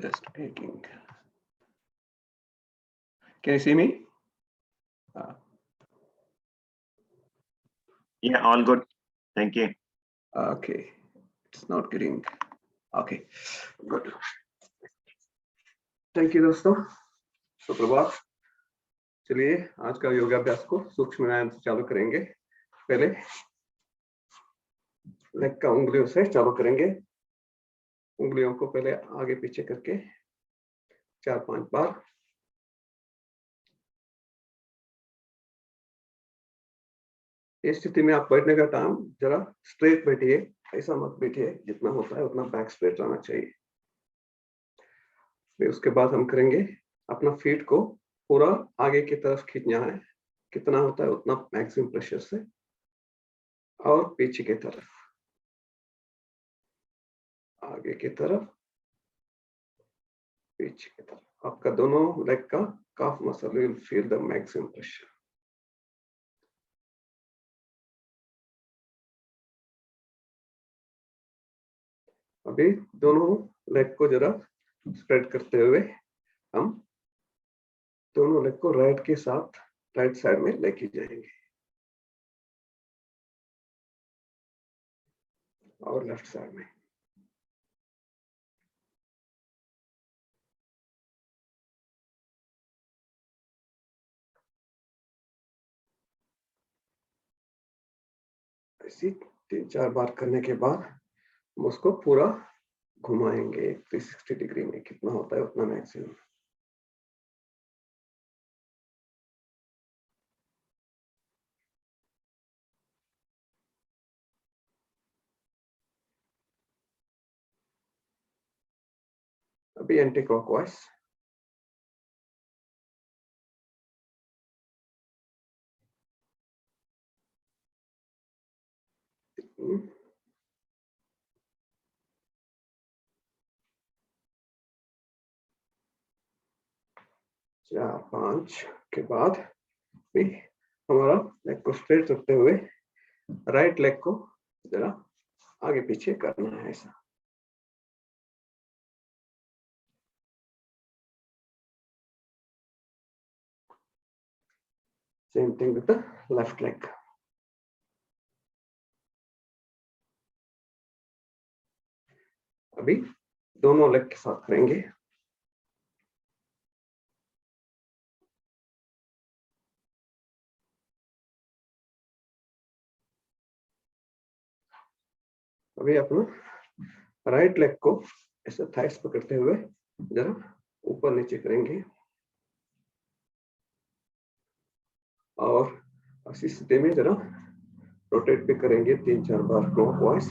Just taking. Can you see me? Yeah, all good. Thank you. Okay, it's not getting. Okay, good. Thank you दोस्तों, सुप्रभात। चलिए आज का योगाभ्यास को सूक्ष्म व्यायाम से चालू करेंगे। पहले लेग का उंगलियों से चालू करेंगे। उंगलियों को पहले आगे पीछे करके 4-5 बार। इस स्थिति में आप बैठने का टाइम जरा स्ट्रेट बैठिए, ऐसा मत बैठिए, जितना होता है उतना बैक स्ट्रेट रहना चाहिए। फिर उसके बाद हम करेंगे अपना फीट को पूरा आगे की तरफ खींचना है, कितना होता है उतना मैक्सिमम प्रेशर से, और पीछे की तरफ, आगे की तरफ, पीछे की तरफ। आपका दोनों लेग का calf muscle will feel the maximum pressure. अभी दोनों लेग को जरा स्प्रेड करते हुए हम दोनों लेग को राइट के साथ राइट साइड में लेके जाएंगे और लेफ्ट साइड में। ऐसी 3-4 बार करने के बाद हम उसको पूरा घुमाएंगे 360 डिग्री में, कितना होता है उतना मैक्सिमम। अभी एंटी क्लॉकवाइज। चार 5 के बाद भी हमारा लेग को स्ट्रेट रखते हुए राइट लेग को जरा आगे पीछे करना है ऐसा। Same thing with the left leg. अभी दोनों लेग के साथ करेंगे। अभी अपना राइट लेग को ऐसे थाइस पकड़ते हुए जरा ऊपर नीचे करेंगे और इसी स्थिति में जरा रोटेट भी करेंगे 3-4 बार क्लॉकवाइज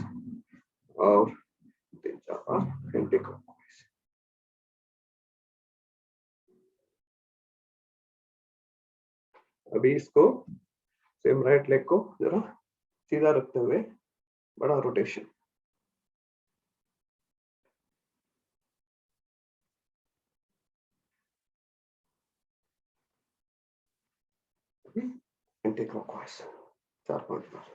और 3-4 बार एंटी क्लॉकवाइज। अभी इसको सेम राइट लेग को जरा सीधा रखते हुए बड़ा rotation. Anti clockwise 4-5 bar.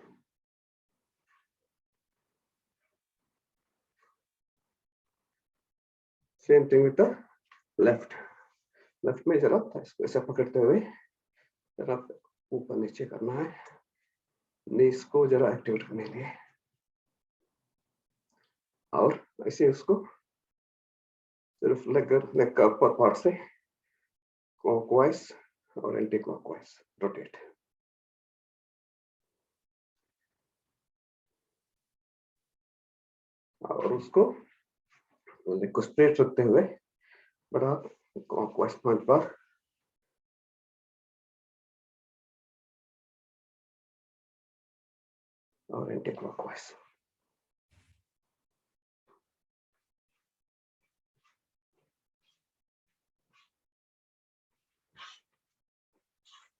Same thing with the left. Left में जरा ऐसा पकड़ते हुए जरा ऊपर नीचे करना है, नीज को जरा एक्टिवेट करने के लिए, और ऐसे उसको सिर्फ लेग का ऊपर पार्ट से क्लॉकवाइज और एंटी क्लॉकवाइज रोटेट। और उसको लेग को स्ट्रेट रखते हुए बड़ा क्लॉकवाइज 5 बार और एंटी क्लॉकवाइज।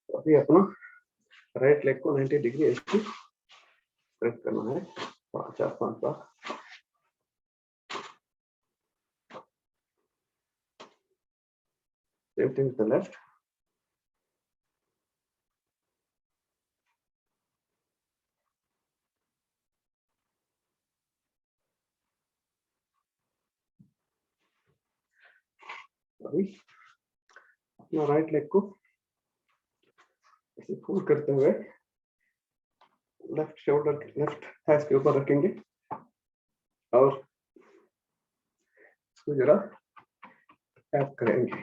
अभी अपना राइट लेग को 90 डिग्री ऐसे स्ट्रेट करना है 4-5 बार। Same thing with the left. अभी अपना राइट लेग को ऐसे फोल्ड करते हुए लेफ्ट शोल्डर लेफ्ट थाइस के ऊपर रखेंगे और इसको जरा टैप करेंगे।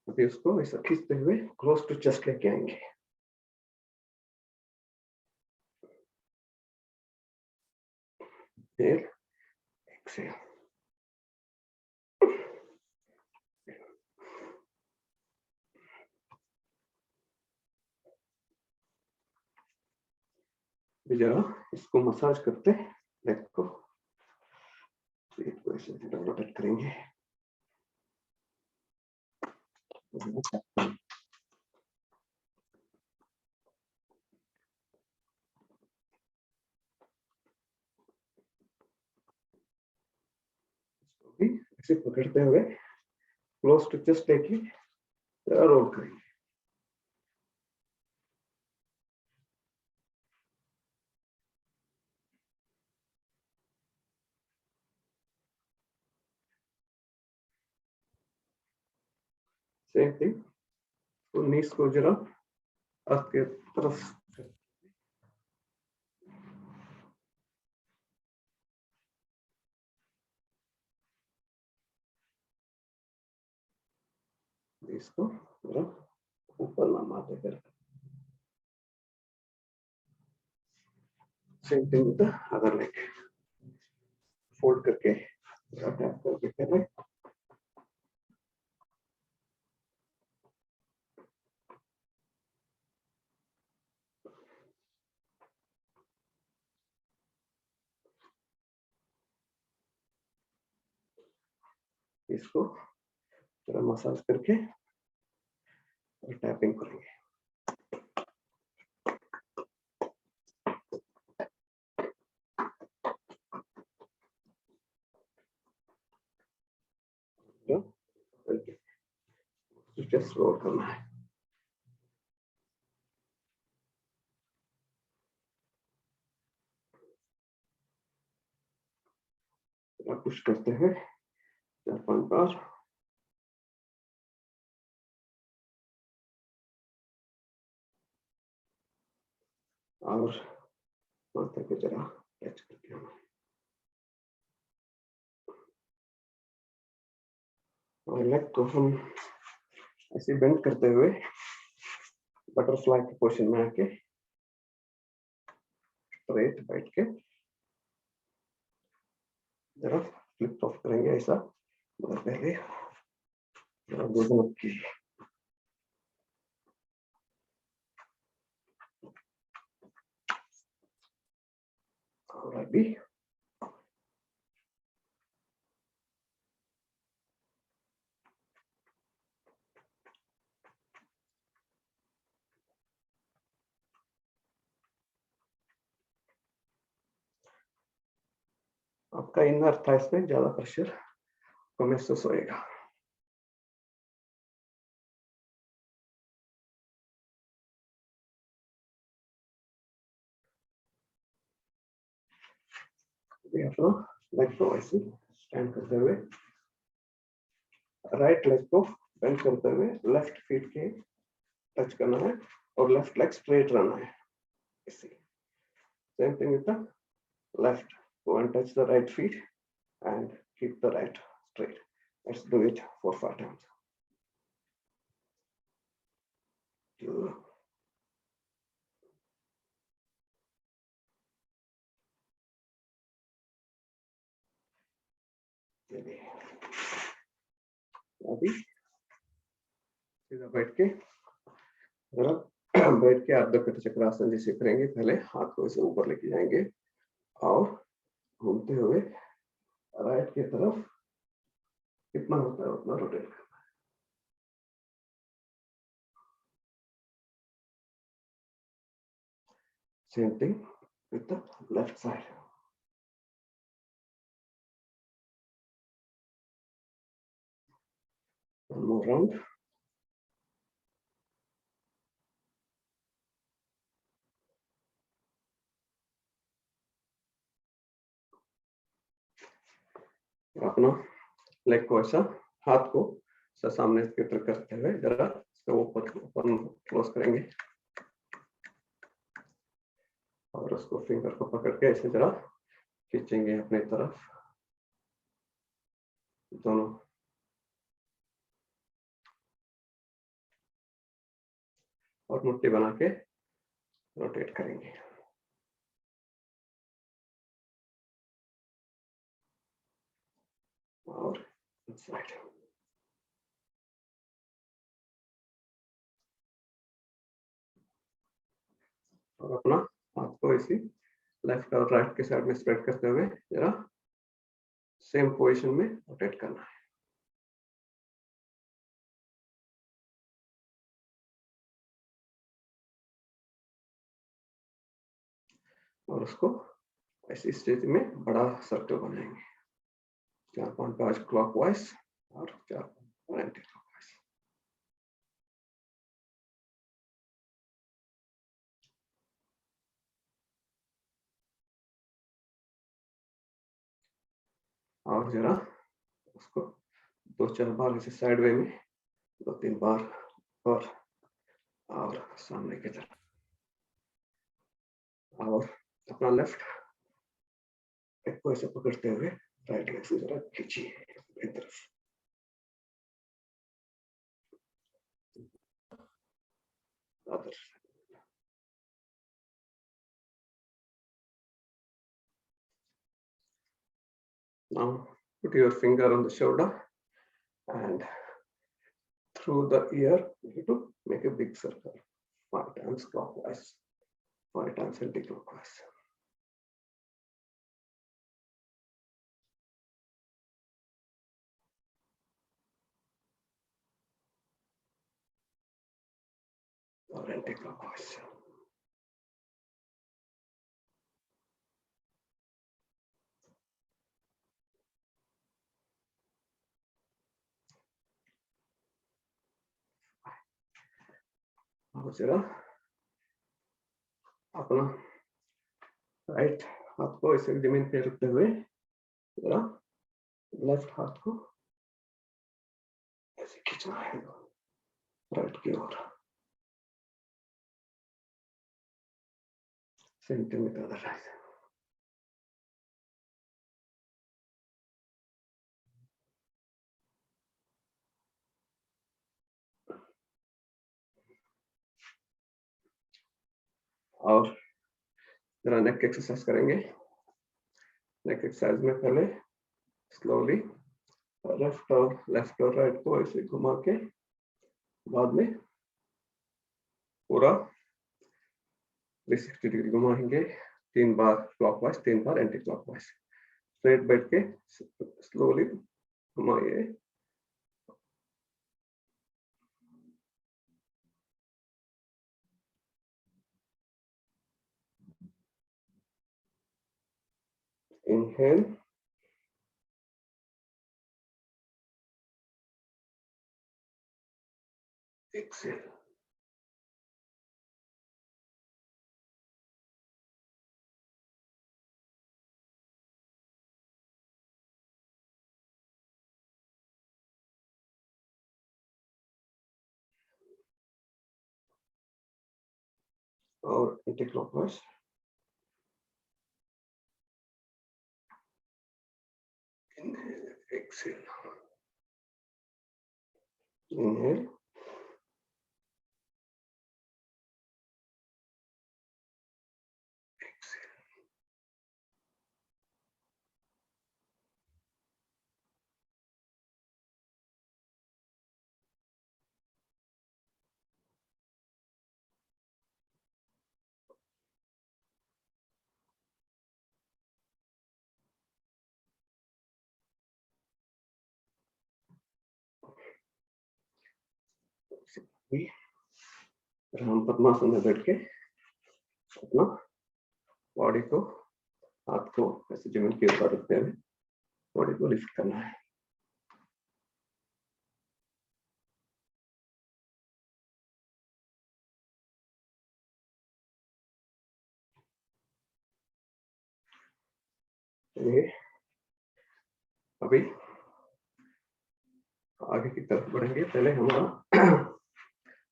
अभी उसको ऐसा खींचते हुए क्लोज टू चेस्ट लेके आएंगे। फिर एक्सेल। जरा इसको मसाज करते लेग को, पेट को ऐसे रोटेट करेंगे। ऐसे पकड़ते हुए क्लोज टू चेस्ट लेके जरा रोल करेंगे। सेम थिंग, तो नीज को जरा अर्थ के तरफ इसको जरा ऊपर ना मारते कर। Same thing with the other leg, fold करके जरा टैप करके पहले इसको जरा मसाज करके और टैपिंग करेंगे। जस्ट रोल करना है। पुश करते हैं 4-5 बार। और माथे को जरा टच करके आना। और लेग को हम ऐसे बेंड करते हुए बटरफ्लाई की पोजीशन में आके स्ट्रेट बैठ के जरा फ्लिप ऑफ करेंगे ऐसा, मगर पहले जरा गर्दन अप की। और अभी आपका इनर थाइस में ज्यादा प्रेशर को महसूस होएगा। अपना लेग को ऐसे स्टैंड करते हुए राइट लेग को बेंड करते हुए लेफ्ट फीट के टच करना है और लेफ्ट लेग स्ट्रेट रहना है। ऐसे same thing with the left, go and touch the right feet and keep the right straight. Let's do it for 5 times. 2, 3। अभी सीधा बैठ के जरा बैठ के अर्ध चक्रासन जैसे करेंगे। पहले हाथ को ऐसे ऊपर लेके जाएंगे और घूमते हुए राइट की तरफ कितना होता है उतना रोटेट करना है। Same thing with the left side. One more round. अपना लेग को ऐसा हाथ को सामने की तरफ करते हुए जरा इसको ओपन क्लोज करेंगे और उसको फिंगर को पकड़ के ऐसे जरा खींचेंगे अपनी तरफ दोनों और मुट्ठी बना के रोटेट करेंगे। और साइड और अपना हाथ को इसी लेफ्ट और राइट के साइड में स्प्रेड करते हुए जरा सेम पोजीशन में रोटेट करना है। और उसको ऐसी स्थिति में बड़ा सर्कल बनाएंगे 4.5 क्लॉकवाइज और 4 एंटी क्लॉकवाइज। और जरा उसको 2-4 बार ऐसे साइड वे में 2-3 बार और सामने की तरफ और अपना लेफ्ट लेग को ऐसे पकड़ते हुए राइट लेग से जरा खींचिए अपनी तरफ। Other. Now put your finger on the shoulder and through the ear you have to make a big circle 5 times clockwise, 5 times anti-clockwise. Or anti-clockwise. और जरा अपना राइट हाथ को ऐसे जमीन पे रखते हुए जरा लेफ्ट हाथ को ऐसे खींचना है राइट की ओर सेंटीमीटर राइट। और जरा नेक एक्सरसाइज करेंगे। नेक एक्सरसाइज में पहले स्लोली लेफ्ट और राइट को ऐसे घुमा के बाद में पूरा 360 डिग्री घुमाएंगे 3 बार क्लॉकवाइज 3 बार एंटी क्लॉकवाइज। स्ट्रेट बैठ के स्लोली घुमाइए। Inhale, exhale. और anti clockwise. Inhale, exhale. Inhale, exhale. राम पद्मासन में बैठ के अपना बॉडी को हाथ को ऐसे जमीन के ऊपर रखते हुए बॉडी को लिफ्ट करना है। ये अभी आगे की तरफ बढ़ेंगे। पहले हमारा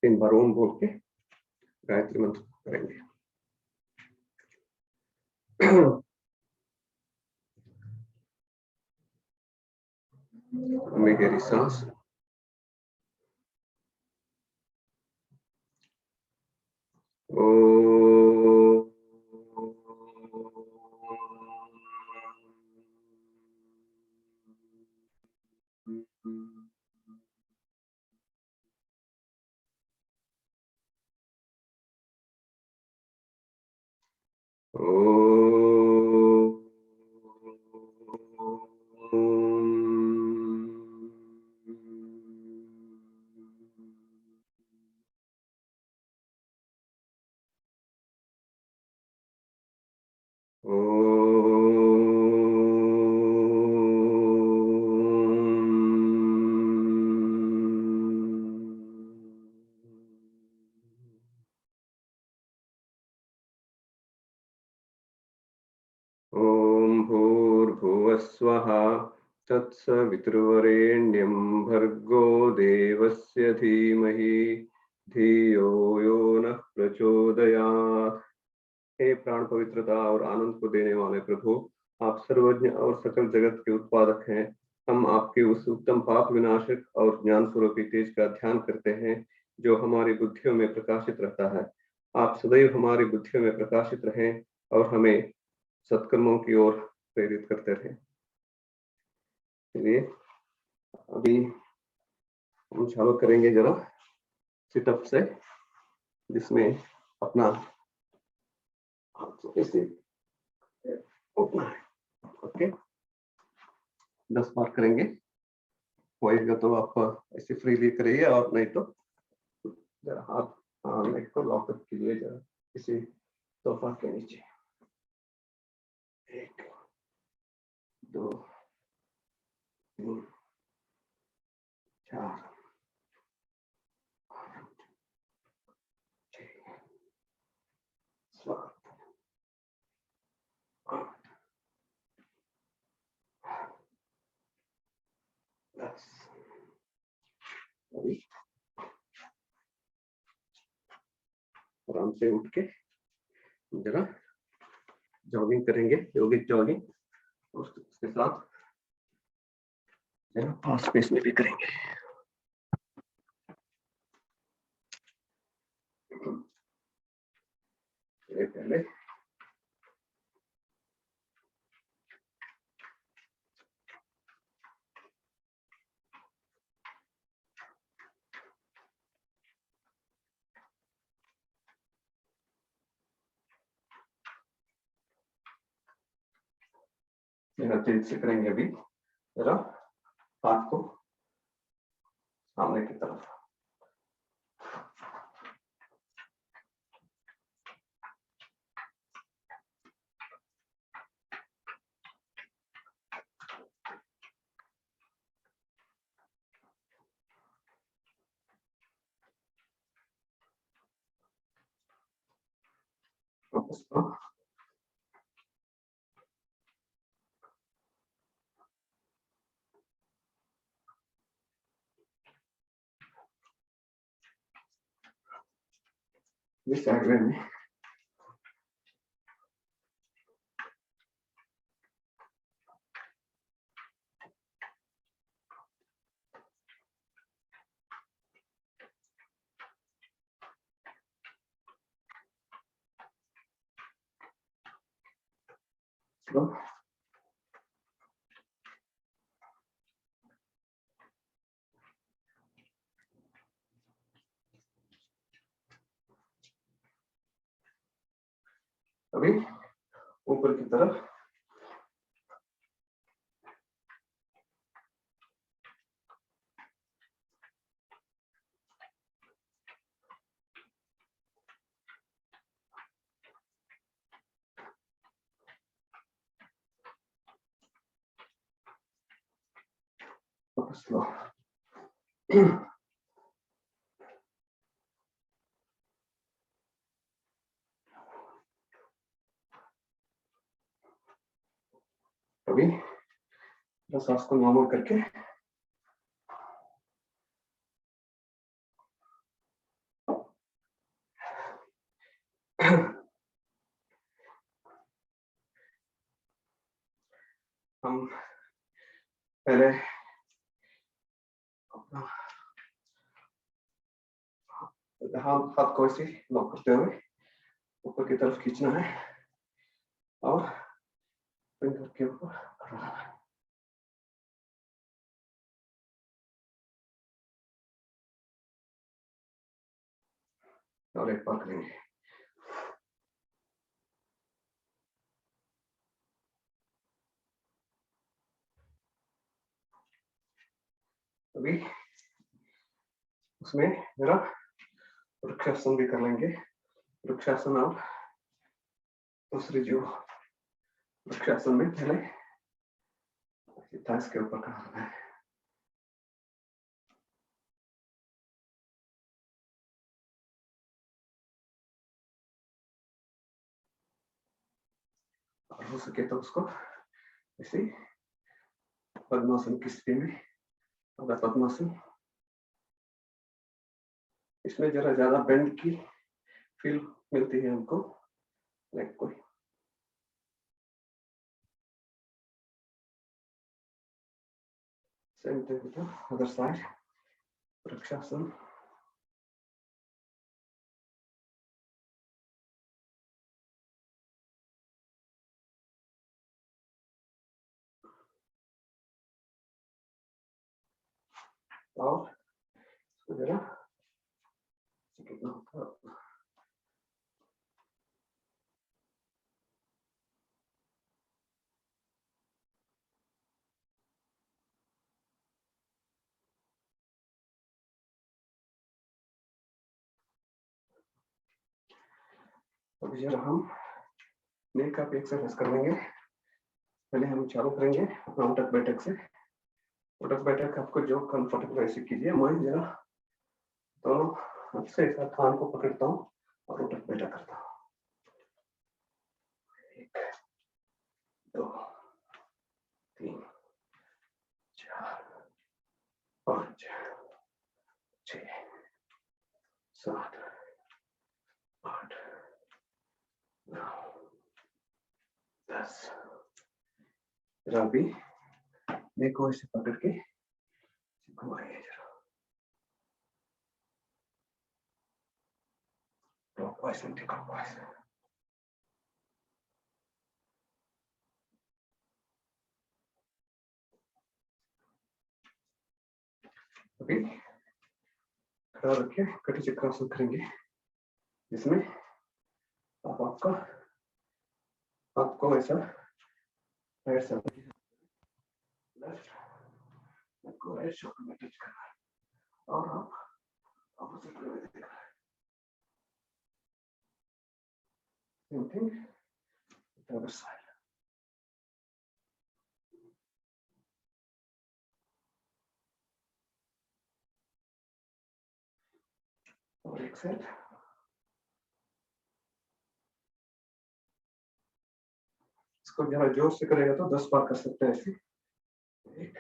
3 बार ओम बोल के गायत्री मंत्र करेंगे। लंबी गहरी सांस। ओम भूर्भुवस्वः तत्सवितुर्वरेण्यं भर्गो देवस्य धीमहि धियो यो नः प्रचोदयात्। हे प्राण पवित्रता और आनंद को देने वाले प्रभु, आप सर्वज्ञ और सकल जगत के उत्पादक हैं। हम आपके उस उत्तम पाप विनाशक और ज्ञान स्वरूपी तेज का ध्यान करते हैं जो हमारी बुद्धियों में प्रकाशित रहता है। आप सदैव हमारी बुद्धियों में प्रकाशित रहें और हमें सत्कर्मों की ओर प्रेरित करते रहे। चलिए अभी हम चालू करेंगे जरा सिटअप से, जिसमें अपना ऐसे उठना है। ओके, 10 बार करेंगे। होएगा तो आप ऐसे फ्रीली करिए, और नहीं तो जरा हाथ नेक को लॉक कीजिए जरा किसी सोफा के नीचे। 1 2 3 4 6 7 8 10। अभी आराम से उठ के जरा जॉगिंग करेंगे, योगिक जॉगिंग। उसके साथ जरा फास्ट पेस में भी करेंगे। पहले तेज से करेंगे। अभी जरा हाथ को सामने की तरफ, इस साइड में तो अभी ऊपर की तरफ स्लो। अभी सांस को नॉर्मल करके हम पहले अपना हाथ को ऐसे लॉक करते हुए ऊपर की तरफ खींचना है और फिंगर के ऊपर रखना है। और एक बार करेंगे। अभी उसमें जरा वृक्षासन भी कर लेंगे। वृक्षासन और दूसरी जो वृक्षासन में पहले थाइस के ऊपर करना है। और हो सके तो उसको ऐसे पद्मासन की स्थिति में, अगर पद्मासन इसमें जरा ज्यादा बेंड की फील मिलती है हमको, लाइक कोई same thing with the other side. Vrikshasana और जरा कितना होता अब जरा हम नेक का एक्सरसाइज कर लेंगे। पहले हम चालू करेंगे अपना उठक बैठक से। उठक बैठक आपको जो कंफर्टेबल ऐसे कीजिए। मैं जरा दोनों हाथ से एक साथ कान को पकड़ता हूँ और उठक बैठक करता हूँ। 1 2 3 4 5 6 7 8 9 10। जरा अभी नेक को ऐसे पकड़ के घुमाइए जरा क्लॉकवाइज एंटी क्लॉकवाइज। अभी खड़ा रखिए, कटी चक्रासन करेंगे जिसमें आप आपका हाथ को ऐसा राइट साइड लेफ्ट को राइट शोल्डर में टच करना है और आप ऑपोजिट वे में देखना है। Same thing the other side. और एक साइड। इसको जरा जोर से करेगा तो 10 बार कर सकते हैं ऐसे। 1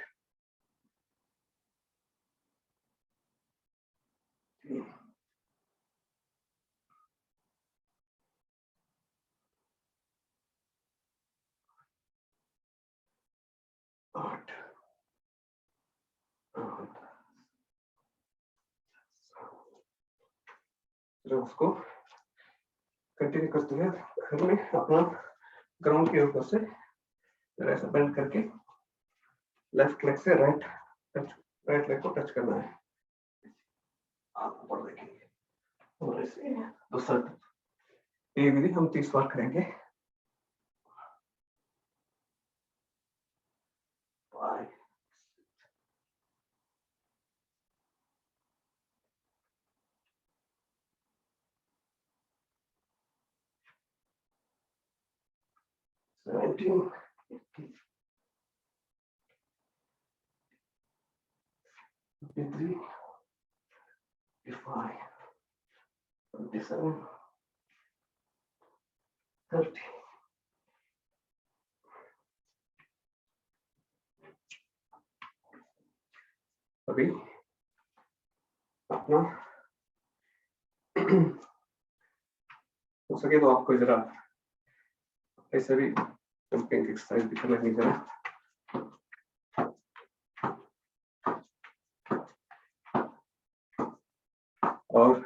3 8 9 उसको कंटिन्यू करते हुए घर में अपना ग्राउंड के ऊपर से ऐसा बेंड करके लेफ्ट लेग से राइट लेग को टच करना है। आप ऊपर देखेंगे और ऐसे दूसरा ये विधि हम 30 बार करेंगे। 5 17 23 25 27 30 अभी अपना हो सके तो आपको जरा ऐसे भी जंपिंग एक्सरसाइज भी कर लेंगे जरा। और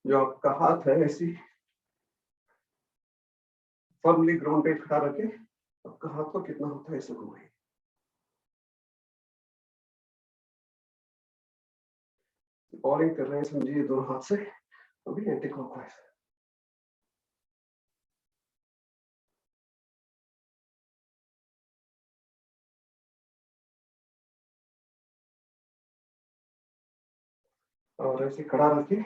जो आपका हाथ है ऐसी फर्मली ग्राउंड पे खड़ा रखे, आपका हाथ को कितना होता है ऐसे घुमाइए। बॉलिंग कर रहे हैं समझिए दोनों हाथ से, अभी एंटी क्लॉकवाइज। और ऐसे खड़ा रखिए,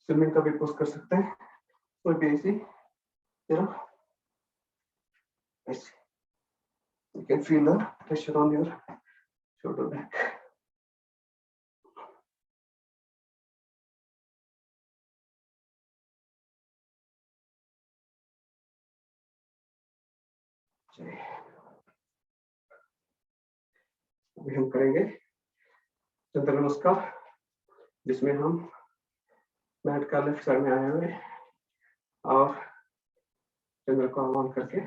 स्विमिंग का भी पोज कर सकते हैं, कोई भी ऐसी जरा ऐसे। You can feel the pressure on your shoulder back. चलिए अभी हम करेंगे चंद्र नमस्कार, जिसमें हम मैट का लेफ्ट साइड में आए हुए और चंद्र को आह्वान करके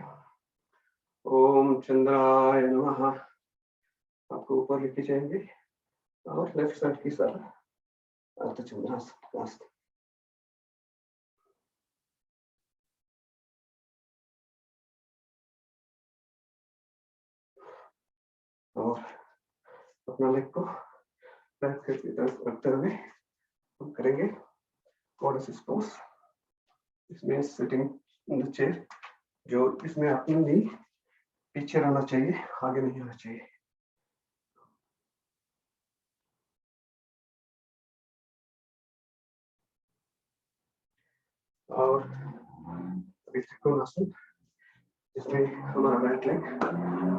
ओम चंद्राय नमः आपको ऊपर लेके जाएंगे और लेफ्ट साइड की तरफ अर्धचंद्रासन। और अपना लेग को बैक की तरफ रखते हुए हम करेंगे गोडेस पोज। इसमें सिटिंग इन द चेयर, जो इसमें अपनी नी पीछे रहना चाहिए, आगे नहीं आना चाहिए। और त्रिकोणासन, जिसमें हमारा राइट लेग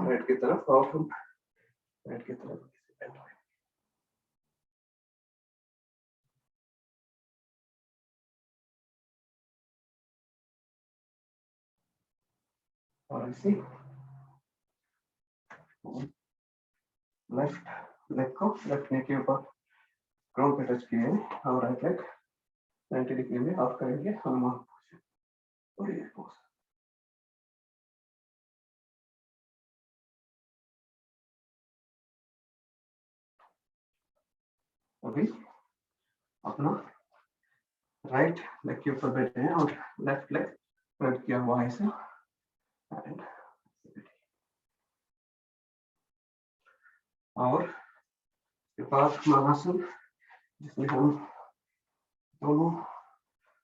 राइट की तरफ और हम राइट की तरफ बेंड हुए। और ऐसे लेफ्ट लेग को लेफ्ट नी के ऊपर ग्राउंड पे टच किए और राइट लेग 90 डिग्री में आप करेंगे हनुमान पोज और ये पोज। अभी अपना राइट लेग के ऊपर बैठे हैं और लेफ्ट लेग स्प्रेड किया हुआ है ऐसे एंड और इसके बाद हमारासन, जिसमें हम दोनों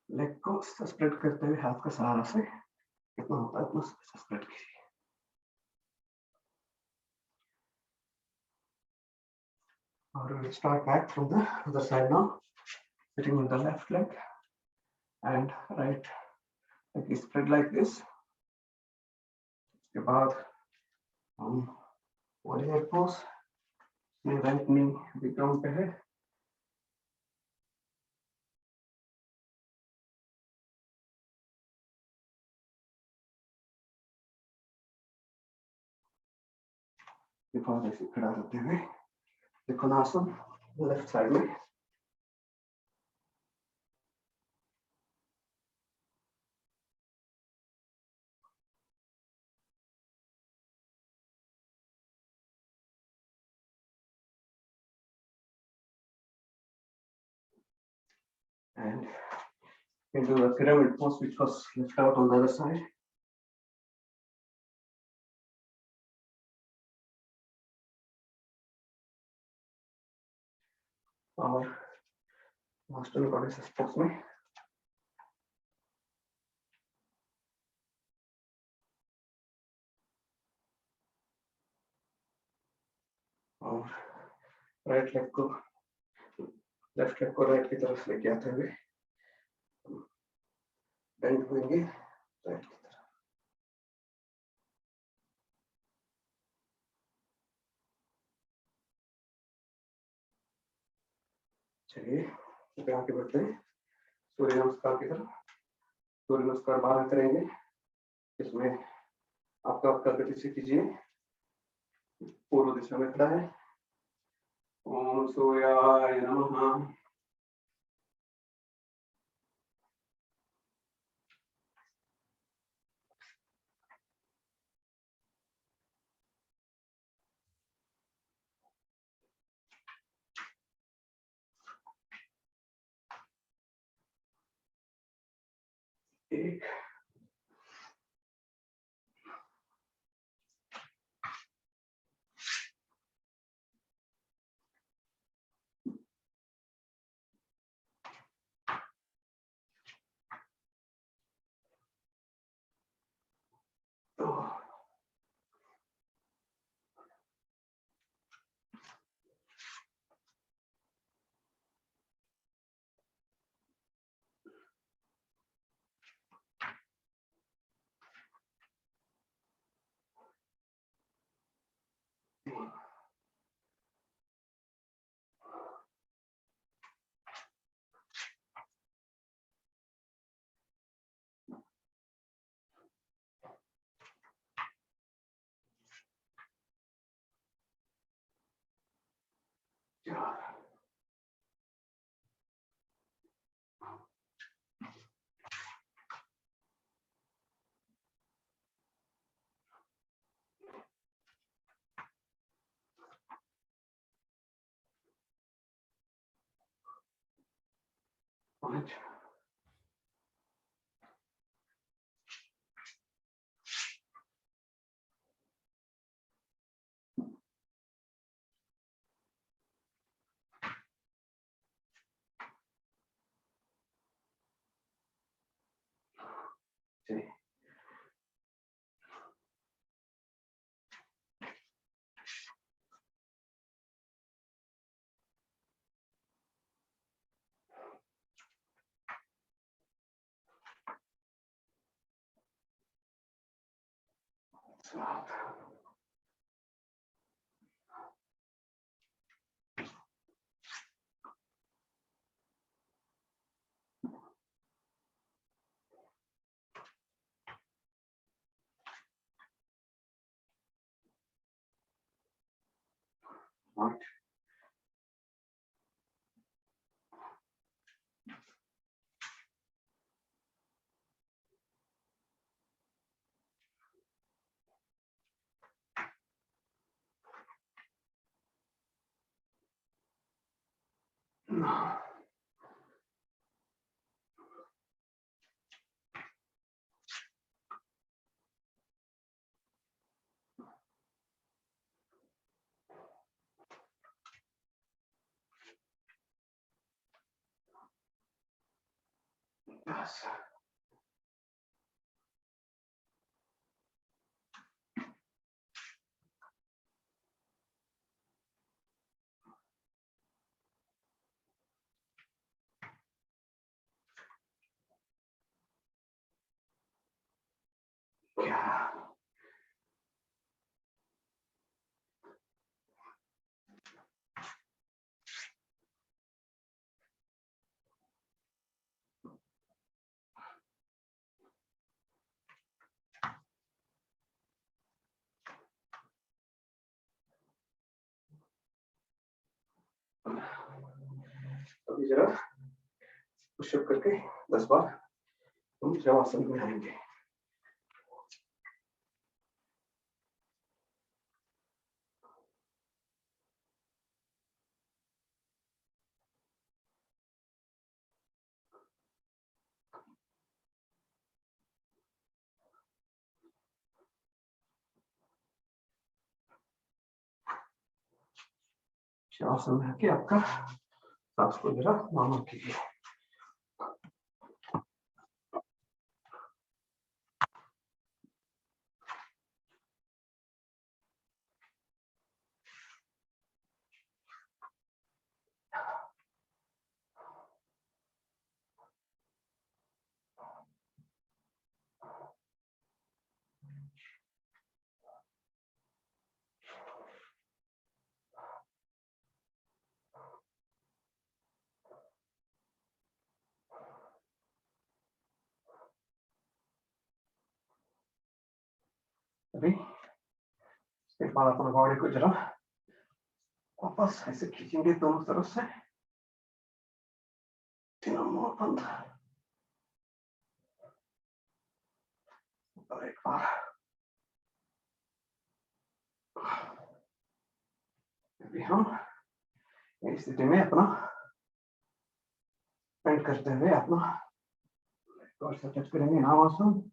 लेग को स्प्रेड करते हुए हाथ का सहारा से कितना होता है उतना स्प्रेड कीजिए। और we'll start back from the other side now, sitting on the left leg and right leg is spread like this. इसके बाद हम warrior pose में राइट नी भी ग्राउंड पे है। ऐसे खड़ा रहते हुए त्रिकोणासन लेफ्ट साइड में। And we'll do a pyramid pose which was left out on the other side. और मास्टर गॉडेस पोज में और राइट लेग को लेफ्ट लेग को राइट की तरफ लेके आते हुए बेंड होंगे राइट की तरफ। चलिए आगे बढ़ते हैं सूर्य नमस्कार की तरफ। सूर्य नमस्कार 12 करेंगे, इसमें आपका गति से कीजिए। पूर्व दिशा में खड़ा है, ओम सूर्याय नमः। एक दो 4 5 6 7 8 9 10 11 अभी जरा पुशअप करके 10 बार हम शवासन में आएंगे। शवासन में आके आपका सांस को जरा नॉर्मल कीजिए। अभी इसके बाद अपना बॉडी को जरा वापस ऐसे खींचेंगे दोनों तरफ से, तीनों मुंह बंद, और एक बार अभी हम इस स्थिति में अपना बेंड करते हुए अपना और से टच करेंगे नामासन,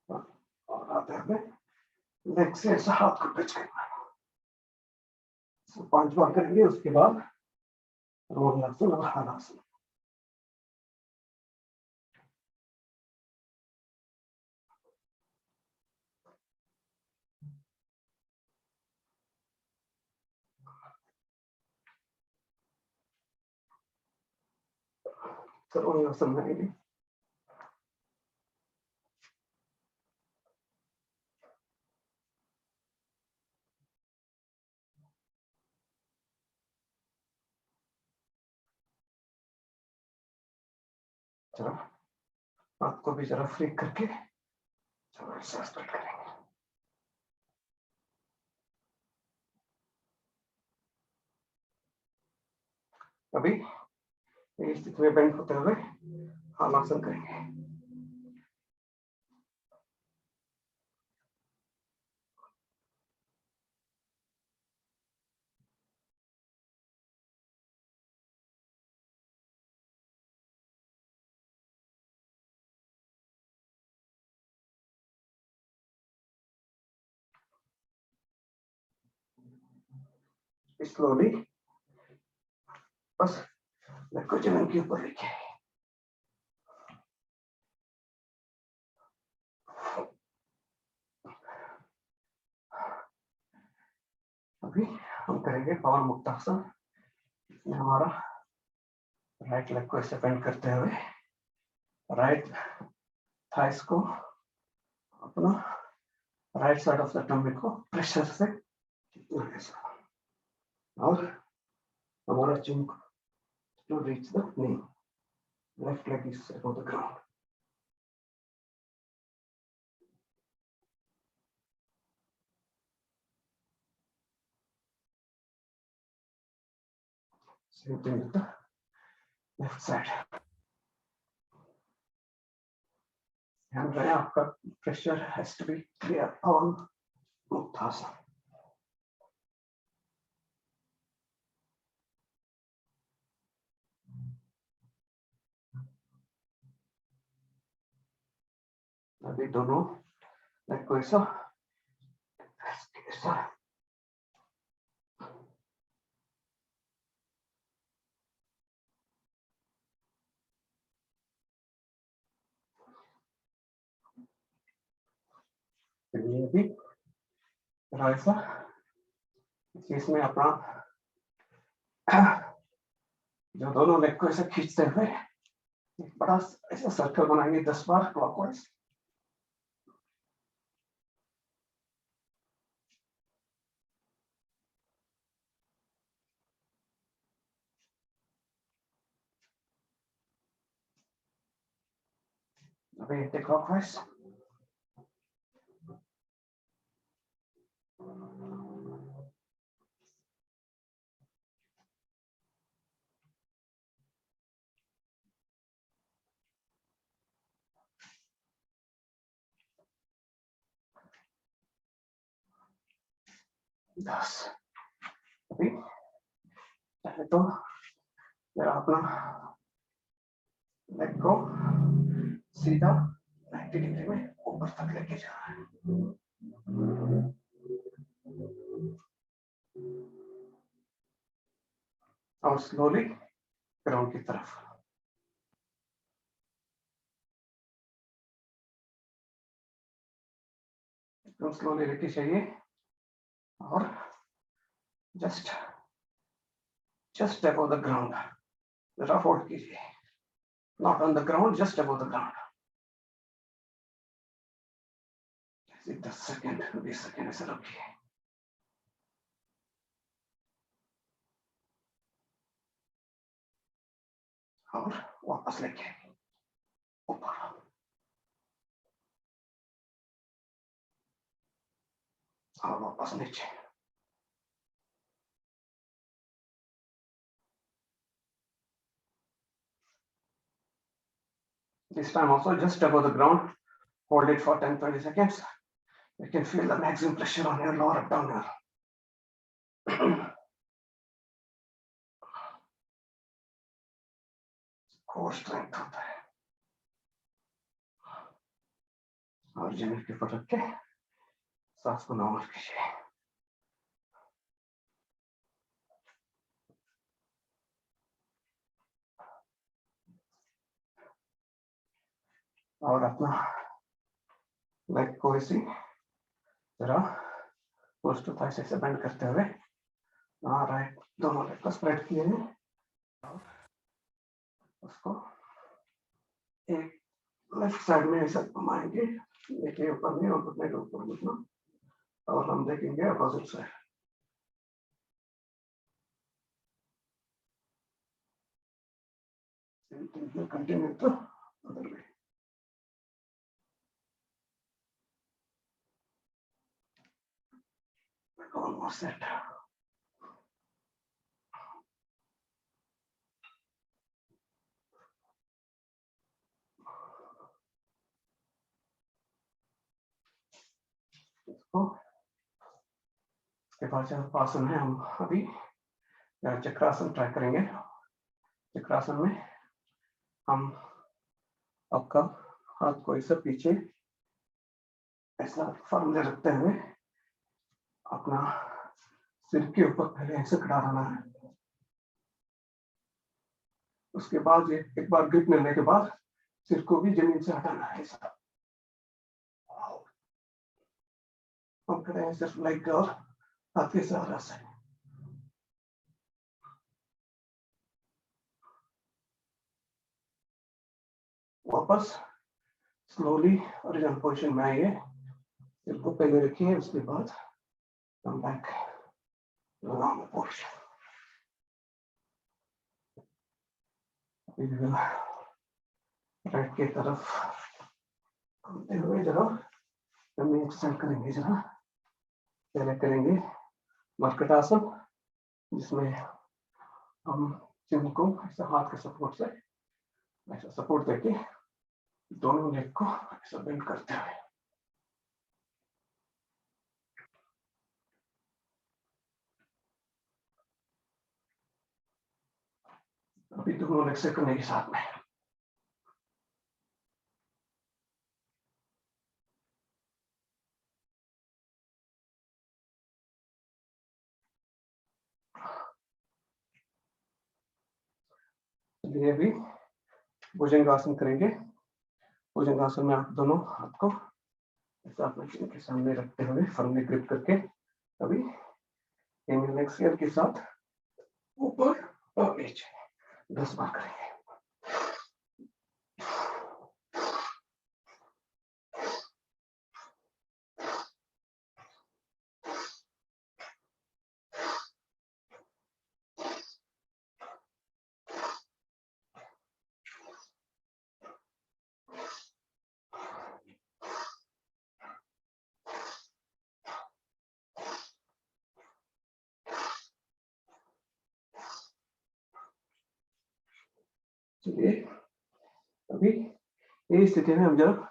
और आते हुए लेग से ऐसा हाथ को टच करना। 5 बार करेंगे, उसके बाद रोलासन और हलासन। रोलासन में जरा हाथ को भी जरा फ्री करके चलो स्टार्ट करेंगे। अभी इस स्थिति में बेंड होते हुए हलासन करेंगे। स्लोली बस लेग को जमीन के ऊपर लेके अभी हम करेंगे पवन मुक्तासन। इसमें हमारा राइट लेग को ऐसे बेंड करते हुए राइट थाइस को अपना right side of the tummy को प्रेशर से ऐसा, और हमारा चिन to reach the knee. Left leg is above the ground. Same thing with the left side. ध्यान रहे आपका pressure has to be clear on Muktasana. अभी दोनों लेग को ऐसा ऐसा अभी ऐसा इसमें अपना जो दोनों लेग को ऐसे खींचते हुए एक बड़ा ऐसा सर्कल बनाएंगे 10 बार क्लॉकवाइज। अभी एंटी क्लॉकवाइज। दस। अभी पहले तो जरा अपना लेग को सीधा 90 डिग्री में ऊपर तक लेके जाना है। और स्लोली ग्राउंड की तरफ एकदम स्लोली लेके चाहिए, और जस्ट above the ground जरा होल्ड कीजिए, not on the ground, just above the ground। 10 second 20 second ऐसे रखिए। और वापस लेके ऊपर, और वापस नीचे। This time also just above the ground. Hold it for 10-20 seconds. You can feel the maximum pressure on your lower abdominal. core strength होता है. और जमीन के ऊपर रख के सांस को नॉर्मल कीजिए. और अपना लेग को इसी जरा पोस्ट टू थाइस से बेंड करते हुए राइट दोनों लेग को स्प्रेड किए हैं और उसको एक लेफ्ट साइड में ऐसा घुमाएंगे. देखिए ऊपर में और घुटने के ऊपर घुटना और हम देखेंगे अपोजिट साइड. कंटिन्यू तो अदर वे. Almost set. इसके बाद जो आसन है हम अभी चक्रासन ट्राई करेंगे. चक्रासन में हम आपका हाथ को ऐसा पीछे ऐसा फर्मली रखते हुए अपना सिर के ऊपर पहले ऐसे खड़ा रहना है. उसके बाद एक बार ग्रिप मिलने के बाद सिर को भी जमीन से हटाना है. ऐसा हम खड़े हैं सिर्फ लेग और हाथ के सहारा से. वापस स्लोली ओरिजिनल पोजीशन में आइए. सिर को पहले रखिए. उसके बाद come back normal position. Right की तरफ घूमते हुए जरा हम एक्सरसाइज करेंगे. जरा पहले करेंगे मर्कटासन जिसमें हम चिन को ऐसा हाथ के सपोर्ट से ऐसा सपोर्ट देके दोनों लेग को ऐसा बेंड करते हुए अभी दोनों लेग से करने के साथ में चलिए अभी भुजंगासन करेंगे. भुजंगासन में आप दोनों हाथ को ऐसा अपने चिन के सामने रखते हुए फर्मली ग्रिप करके अभी इनहेल एक्सहेल के साथ ऊपर और नीचे 10 बार करेंगे. चलिए अभी इस स्थिति में हम जब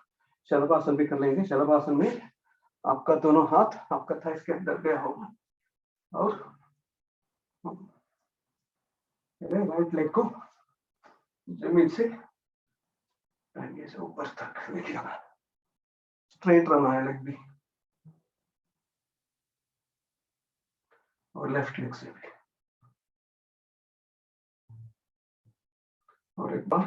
शलभासन भी कर लेंगे. शलभासन में आपका दोनों हाथ आपका थाइस के अंदर गया होगा और राइट लेग को जमीन से टांगे से ऊपर तक देखिए स्ट्रेट रहना है लेग भी और लेफ्ट लेग से भी. और एक बार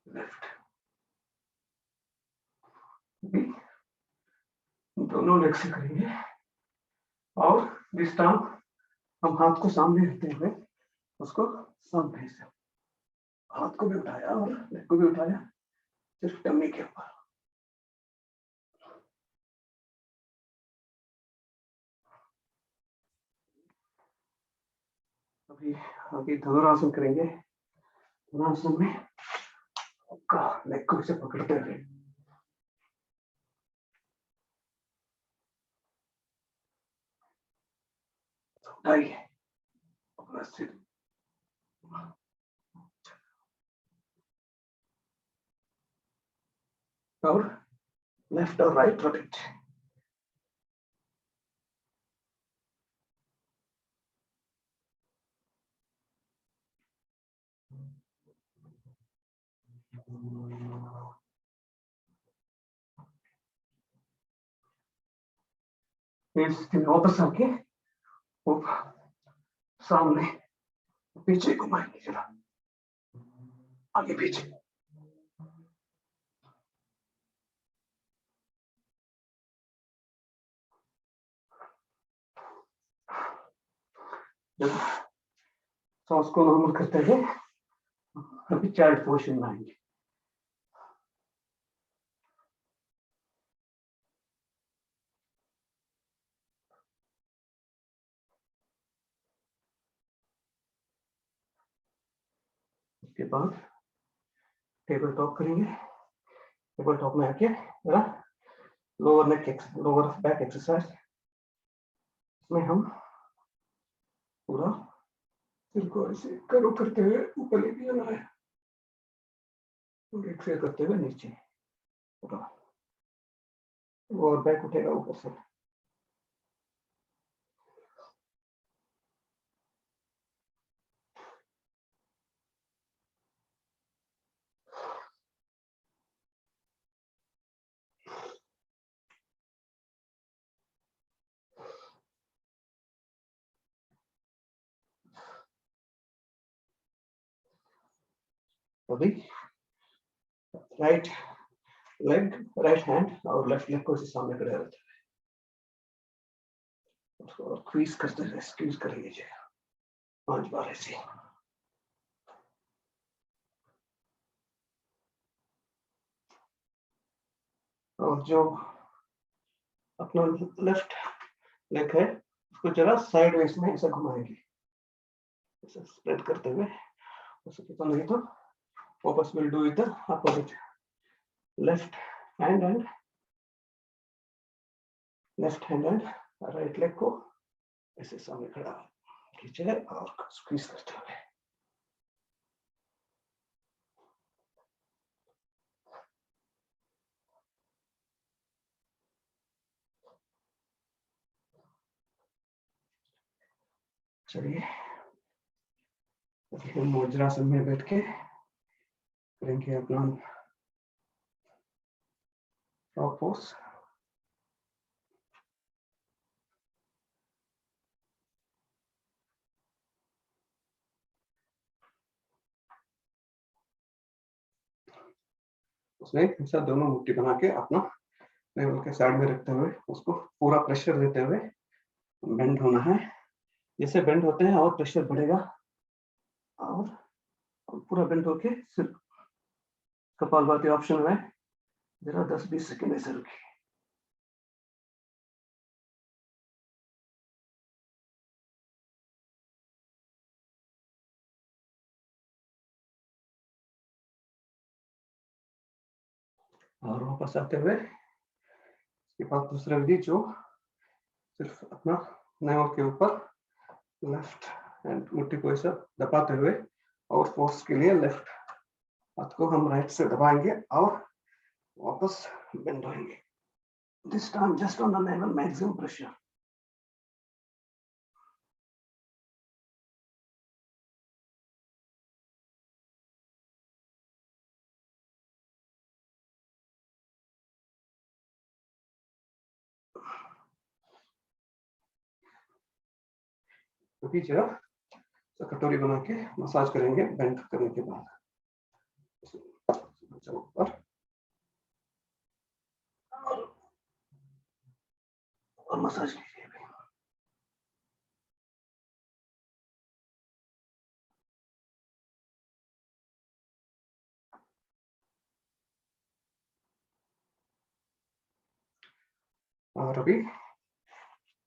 लेफ्ट भी दोनों लेग से करेंगे. और दिस टाइम हम हाथ को सामने रखते हुए उसको सामने से हाथ को भी उठाया और लेग को भी उठाया सिर्फ टम्मी के ऊपर. अभी आगे धनुरासन करेंगे. धनुरासन में आपका लेग को से पकड़ते हुए उठाइए अपना सिर और लेफ्ट और राइट रोटेट। फिर वापस आके ऊपर सामने पीछे घुमाएंगे, जरा आगे पीछे। जब सांस को नॉर्मल करते हुए अभी चाइल्ड पोजीशन में आएंगे। उसके बाद टेबल टॉप करेंगे। टेबल टॉप में आके जरा लोअर नेक, लोअर बैक एक्सरसाइज। इसमें हम पूरा सिर को ऐसे करो करते हुए ऊपर लेके जाना है और एक्सहेल करते हुए नीचे पूरा, और बैक उठेगा ऊपर से। अभी राइट लेग, राइट हैंड और लेफ्ट लेग को इसी सामने खड़े रहते हैं, उसको क्रीज करते हुए स्क्वीज कर लीजिए 5 बार ऐसे। और जो अपना लेफ्ट लेग है उसको जरा साइड वेज में ऐसा घुमाएंगे, ऐसा स्प्रेड करते हुए। हो सके तो नहीं तो वापस will do it the opposite, left hand and right leg को ऐसे सामने खड़ा कीजिए और स्क्वीज करते हुए। चलिए अभी हम मुद्रासन में बैठ के करेंगे अपना फ्रॉग पोज। उसमें ऐसा दोनों मुट्ठी बना के अपना नेवल के साइड में रखते हुए उसको पूरा प्रेशर देते हुए बेंड होना है। जैसे बेंड होते हैं और प्रेशर बढ़ेगा और पूरा बेंड होके सिर्फ कपालभाति ऑप्शन में जरा 10-20 सेकंड ऐसे रुकिए। और वापस आते हुए इसके बाद दूसरा विधि जो सिर्फ अपना नेवल के ऊपर लेफ्ट हैंड मुट्ठी को ऐसा दबाते हुए और फोर्स के लिए लेफ्ट हाथ को हम राइट से दबाएंगे और वापस बेंड होएंगे। This time just on the navel, maximum pressure. अभी जरा कटोरी बना के मसाज करेंगे बेंड करने के बाद। ऊपर और मसाज कीजिए। और अभी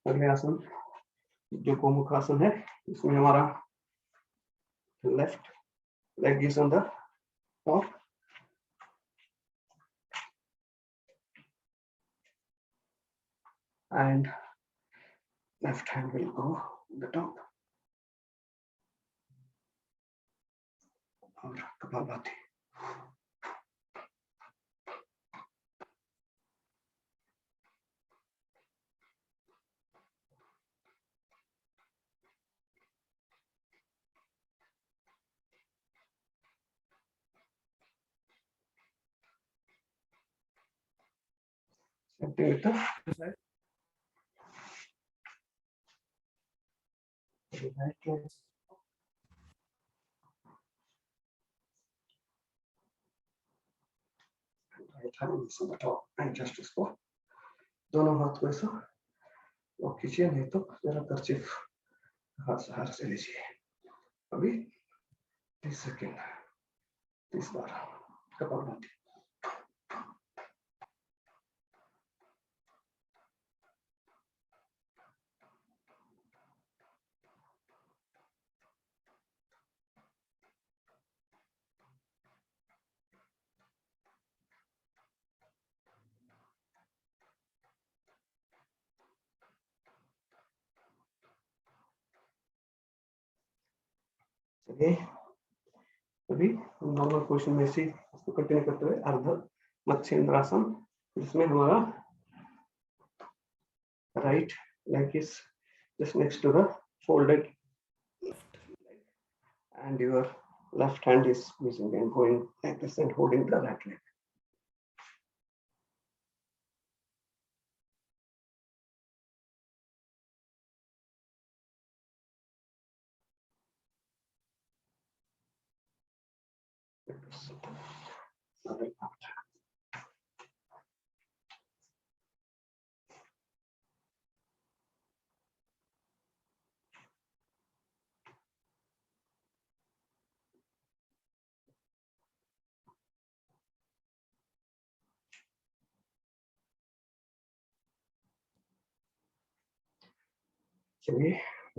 अगले आसन जो गोमुख आसन है, इसमें हमारा left leg is on the top and left hand will go on the top और kapalbhati. Something with the side. Right hand is on the top and just इसको दोनों हाथ को ऐसा और खींचिए, नहीं तो जरा कर्चिफ हाथ सहारा से लीजिए। अभी 30 सेकेंड 30 बार कपालभाति। चलिए अभी नॉर्मल पोजीशन में से इसको कंटिन्यू करते हुए अर्ध मत्स्येंद्रासन, जिसमें हमारा right leg is just next to the folded left leg and your left hand is squeezing and going like this and holding the right leg. चलिए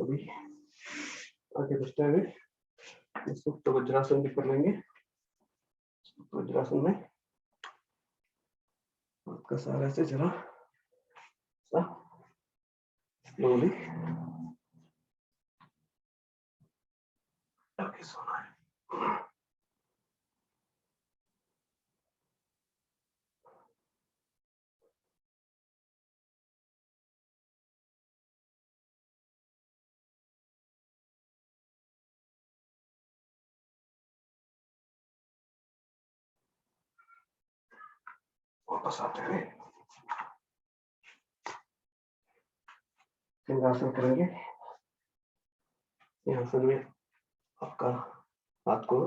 अभी आगे बढ़ते हुए सुप्त वज्रासन भी कर लेंगे। सुप्त वज्रासन में आपका सहारा से जरा स्लोली आगे सोना है। वापस आते हुए सिंहासन करेंगे। सिंहासन में आपका हाथ को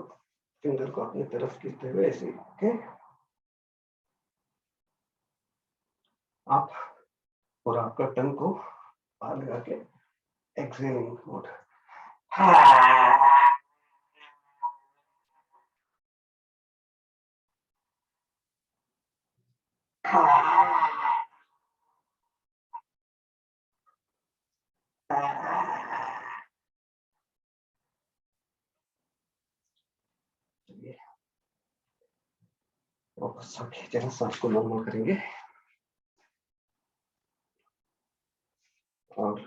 फिंगर को अपनी तरफ खींचते हुए ऐसे ओके आप और आपका टंग को बाहर लगा के एक्सेलिंग मोड। वापस आके जरा सांस को नॉर्मल करेंगे और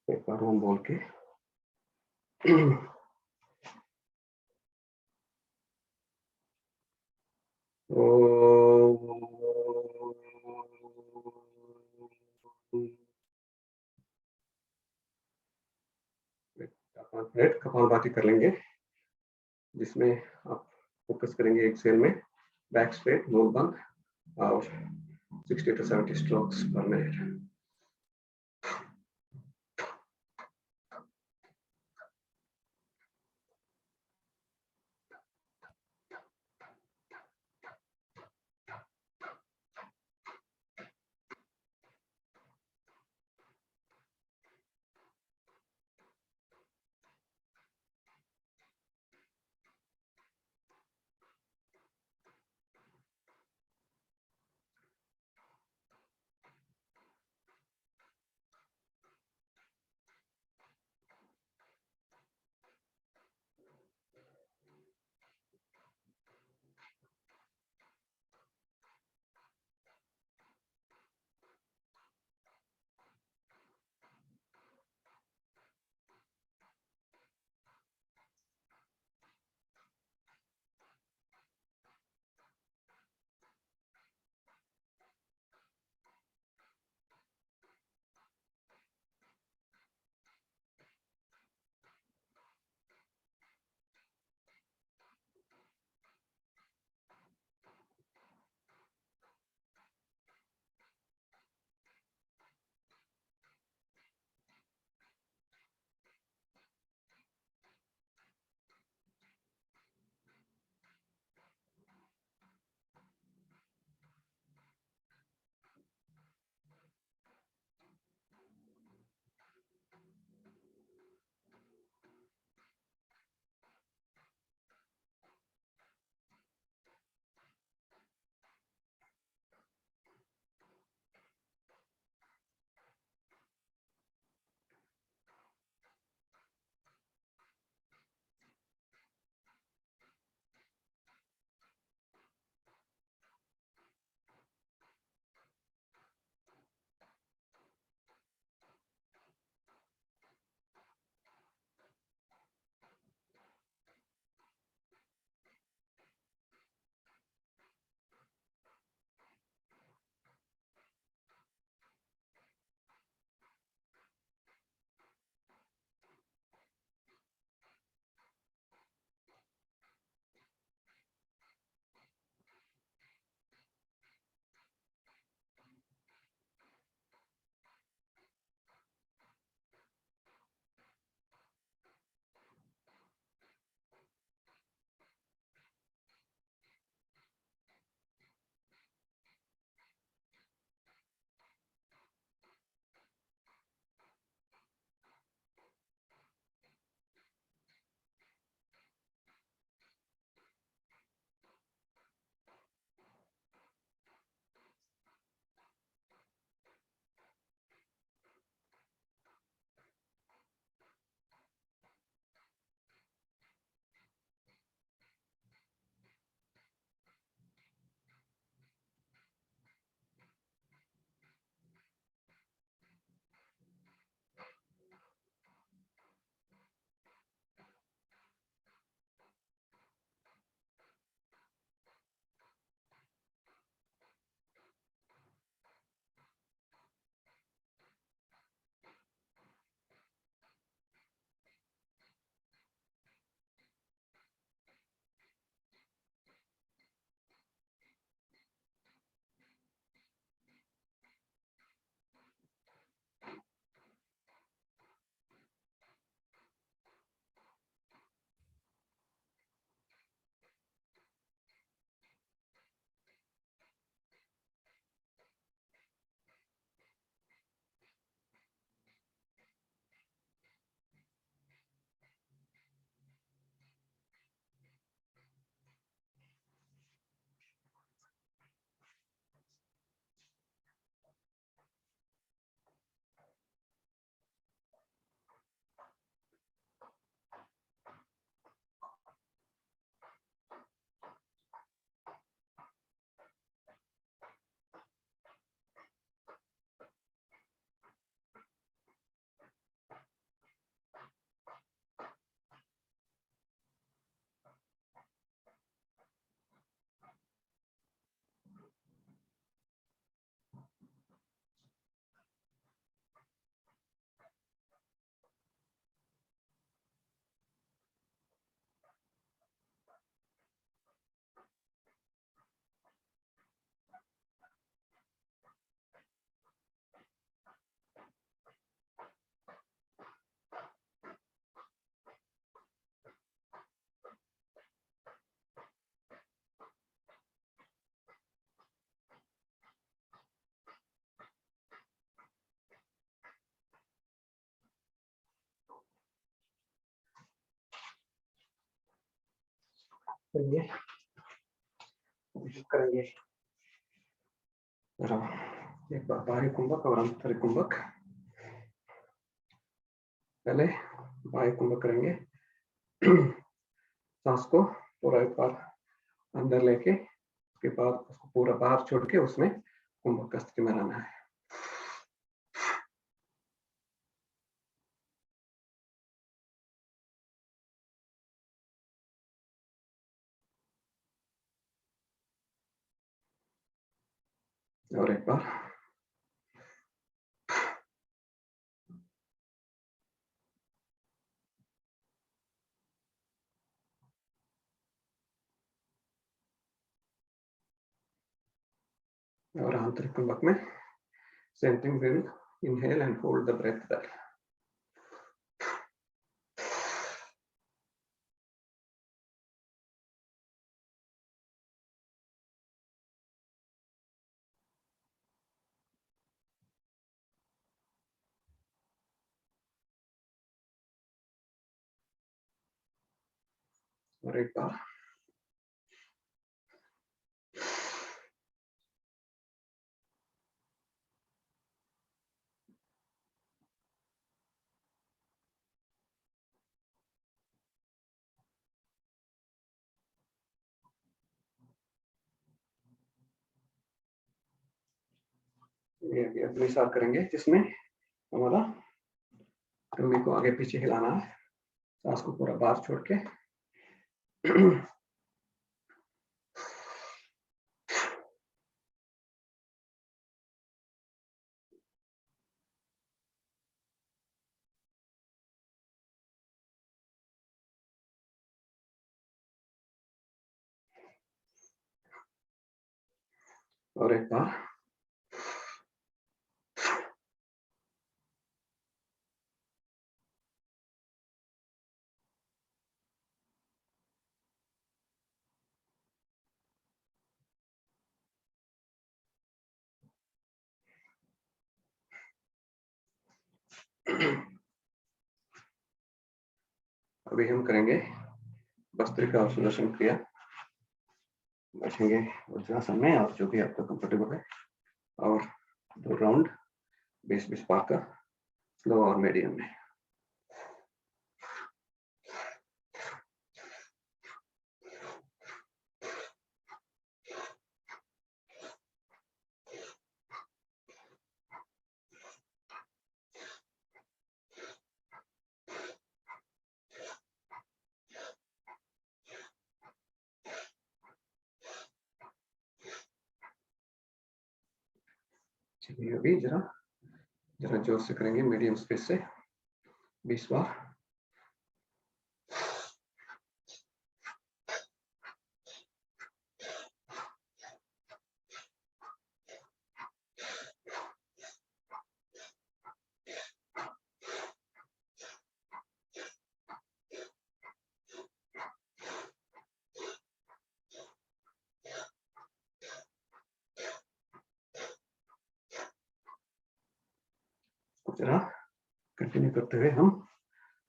एक बार हम बोल के कपालभाति कर लेंगे, जिसमें आप फोकस करेंगे एक्सेल में बैक स्ट्रेट मूव बंद और 60 to 70 strokes per minute. करेंगे करेंगे जरा एक बार बाह्य कुंभक और आंतरिक कुंभक। पहले बाह्य कुंभक करेंगे। सांस को पूरा एक बार अंदर लेके उसके बाद उसको पूरा बाहर छोड़ के उसमें कुंभक की स्थिति में रहना है। और एक बार और आंतरिक कुंभक में same thing, we will inhale and hold the breath there. और एक बार ये अगली सार करेंगे जिसमें हमारा टमी को आगे पीछे हिलाना है, सांस को पूरा बाहर छोड़ के। और एक बार अभी हम करेंगे भस्त्रिका और सुदर्शन क्रिया। बैठेंगे वज्रासन में और जो भी आपका कंफर्टेबल है, और 2 राउंड 20-20 बार का स्लो और मीडियम में। चलिए अभी जरा जोर से करेंगे, मीडियम स्पीड से 20 बार। जरा कंटिन्यू करते हुए हम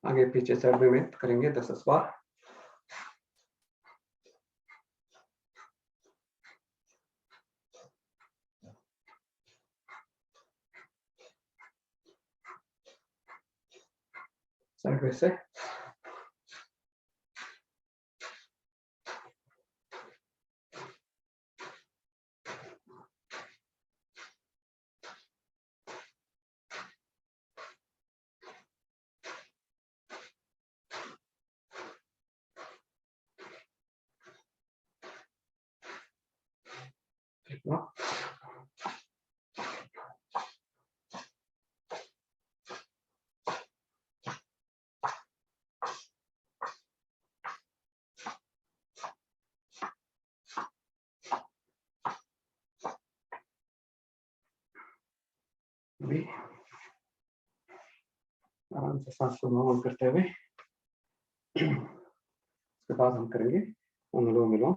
आगे पीछे साइड में करेंगे 10 बार। साइड में से अभी आराम से सांस को नॉर्मल करते हुए उसके बाद हम करेंगे अनुलोम विलोम।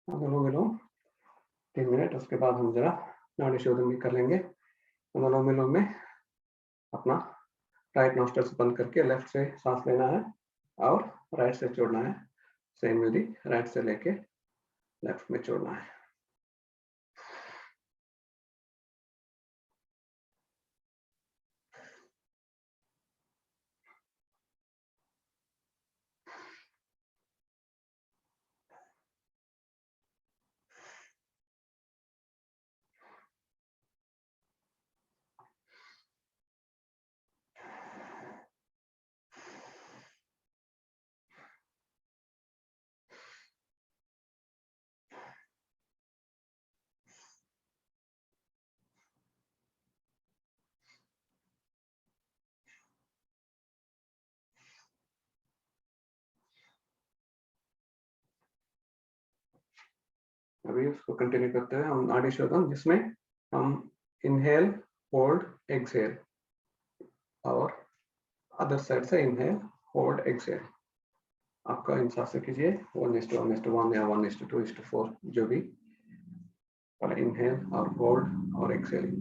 अनुलोम विलोम 3 मिनट। उसके बाद हम जरा नाड़ी शोधन भी कर लेंगे। अनुलोम विलोम में अपना राइट नोस्ट्रल से बंद करके लेफ्ट से सांस लेना है और राइट से छोड़ना है। सेम विधि राइट से लेके लेफ्ट में छोड़ना है। अभी उसको कंटिन्यू करते हैं हम नाड़ी शोधन, जिसमें हम इनहेल, होल्ड, एक्सहेल और अदर साइड से इनहेल, होल्ड, एक्सहेल। आपका इंसान से कीजिए 1:1:1 या 1:2:4 जो भी, पहले इनहेल और होल्ड और एक्सहेल।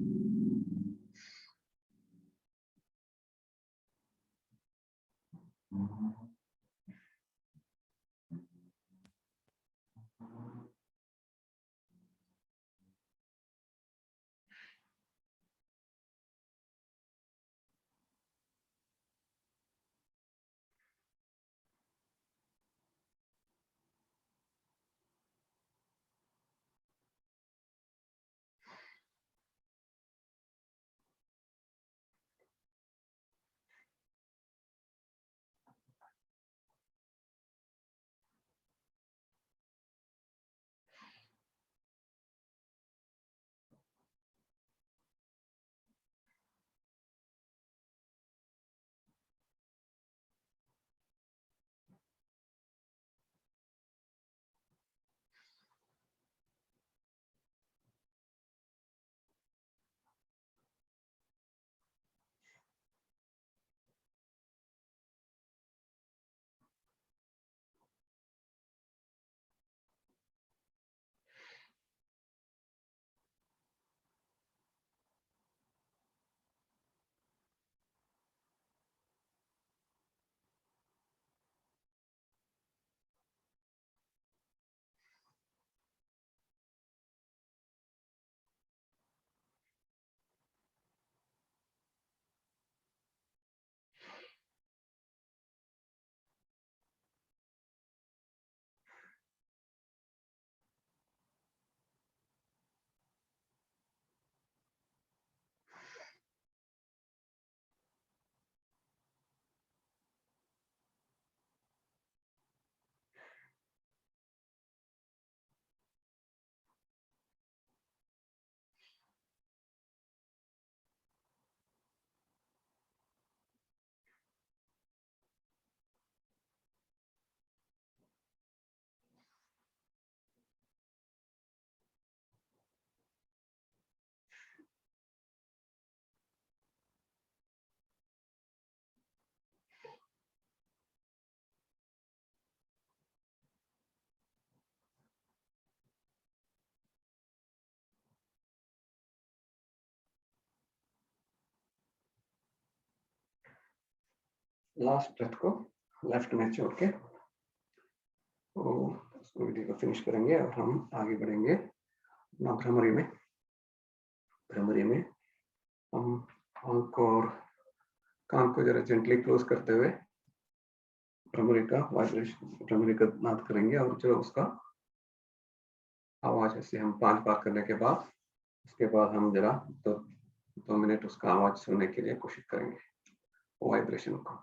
लास्ट ब्रेथ को लेफ्ट में छोड़ के तो उसको विधि को फिनिश करेंगे और हम आगे बढ़ेंगे अपना भ्रमरी में। भ्रमरी में हम आंख और कान को जरा जेंटली क्लोज करते हुए भ्रमरी का वाइब्रेशन, भ्रमरी का नाद करेंगे और जो उसका आवाज ऐसे हम 5 बार करने के बाद उसके बाद हम जरा 2 मिनट उसका आवाज सुनने के लिए कोशिश करेंगे वाइब्रेशन को।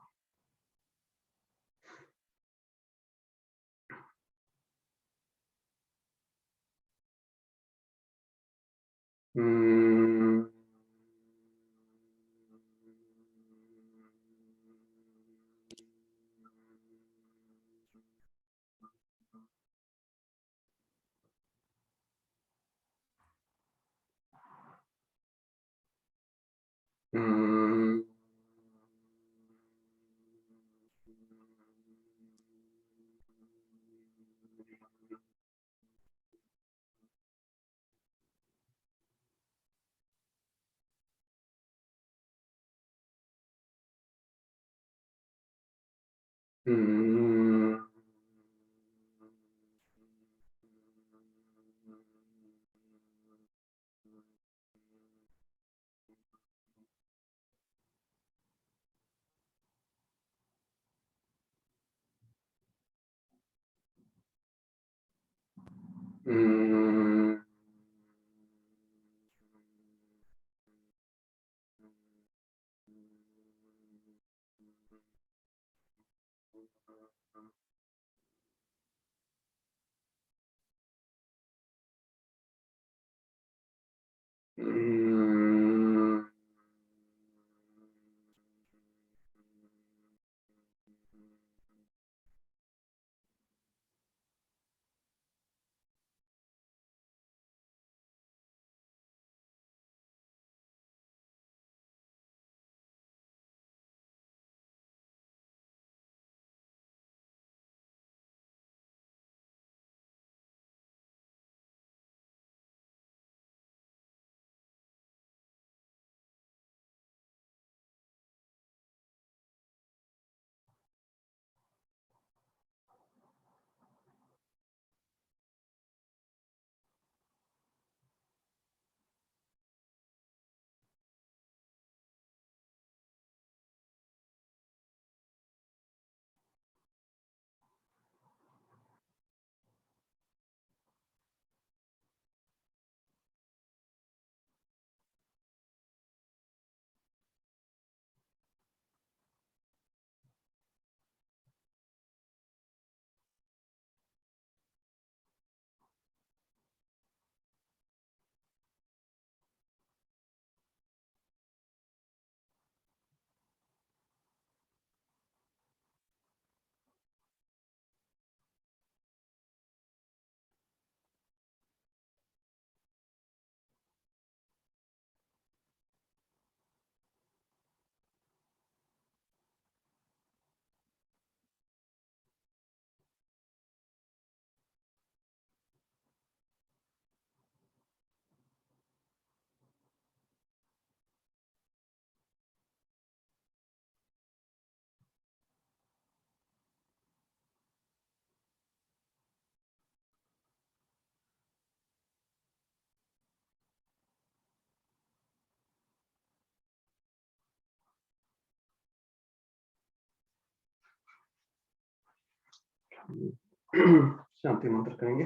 शांति मंत्र करेंगे।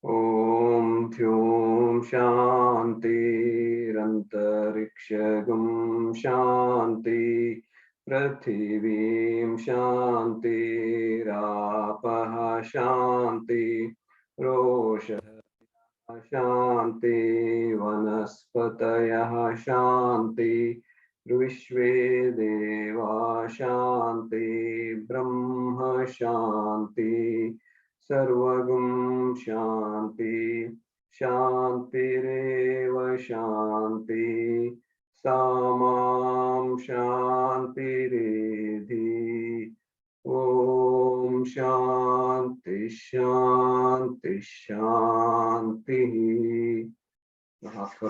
ओम ध्योम शांतिरंतरिक्षगुम शांति पृथिवीं शांतिरापः शांति रोषः शांति वनस्पतयः शांति विश्वे देवा शांति ब्रह्म शांति सर्वगुण शांति शांतिरेव शांति सामां शांतिरेधि ओम शांति शांति शांति। हाथ